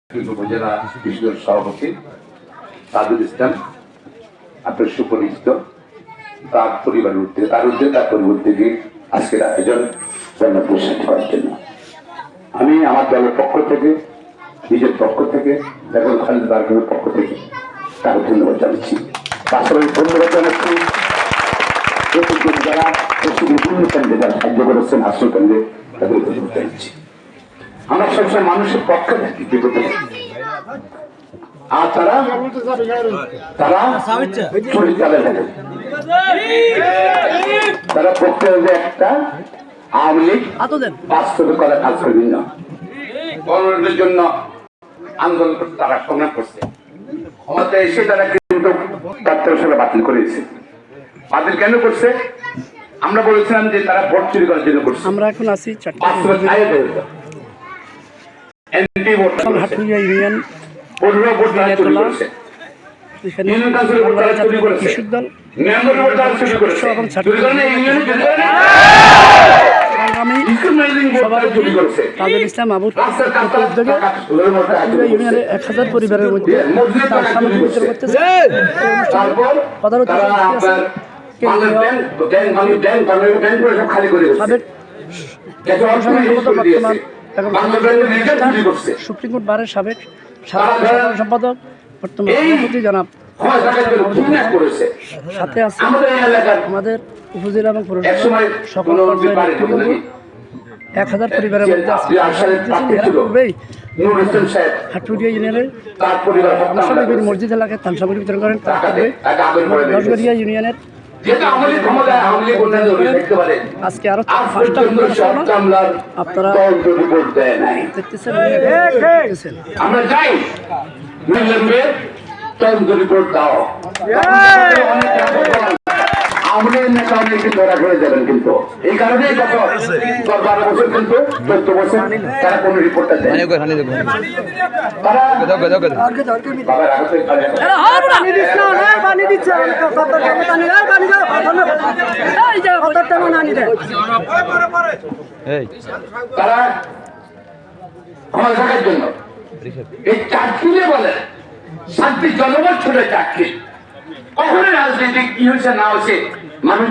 উপজেলা কৃষক সভাপতি সাদুল ইসলাম আপনার সুপরিচিত তার পরিবারের উদ্যোগে তার পরিবার উদ্যোগে আজকের আয়োজন জনপ্রসাদ করার জন্য আমি আমার দলের পক্ষ থেকে নিজের পক্ষ থেকে এবং খালিদ বার্গের পক্ষ থেকে তাকে ধন্যবাদ জানাচ্ছি। পাশাপাশি ধন্যবাদ জানাচ্ছি যারা বিভিন্ন কেন্দ্রে যারা সাহায্য করেছেন হাসপাতাল কেন্দ্রে তাদের ধন্যবাদ জানাচ্ছি। আমরা সবসময় মানুষের পক্ষে থাকি বিপদে, আর তারা পরিচালনা থাকে। তারা পক্ষে একটা আওয়ামী লীগ বাস্তবে করার কাজ করবেন না, গণতন্ত্রের জন্য আন্দোলন করতে তারা সংগ্রাম করছে। ক্ষমতায় এসে তারা কিন্তু ৭৩ সালে বাতিল করেছে। বাতিল কেন করছে? আমরা বলেছিলাম যে তারা ভোট চুরি করার জন্য করছে। আমরা এখন আছি তাজুল ইসলাম আবুর উদ্যোগে ১,০০০ পরিবারের মধ্যে তার সামগ্রী বিতরণ করতেছে। সুপ্রিম কোর্ট বারের সাবেক সাধারণ সম্পাদক বর্তমান সভাপতি জনাব সাথে আছে আমাদের উপজেলা এবং পৌরসভার সকল পর্যায়ের ১,০০০ পরিবারের মধ্যে পূর্বেই হাটুরিয়া ইউনিয়নের বিভিন্ন মসজিদ এলাকায় ত্রাণ সামগ্রী বিতরণ করেন। দশগড়িয়া ইউনিয়নের আজকে আরো ৫টা আপনারা দেখতেছেন। আমরা চাই ধরা করে যাবেন, কিন্তু এই কারণেই গত ১২ বছর কিন্তু ১৪ বছর তারা কোন রিপোর্টটা দেয়। তারা ক্ষমতার জন্য এই চাকরি বলে শান্তি জনগণ ছোট চাকরি। কখনোই রাজনৈতিক কি হয়েছে না হয়েছে মানুষ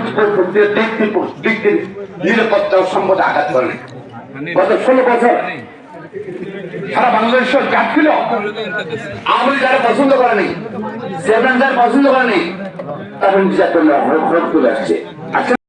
দেখতে নিরাপত্তা ও সম্পদে আঘাত করে। গত ১৬ বছর সারা বাংলাদেশের চাকরি আওয়ামী লীগ যারা পছন্দ করেনি, যারা পছন্দ করেনি, তারা নিজের জন্য তুলে আসছে।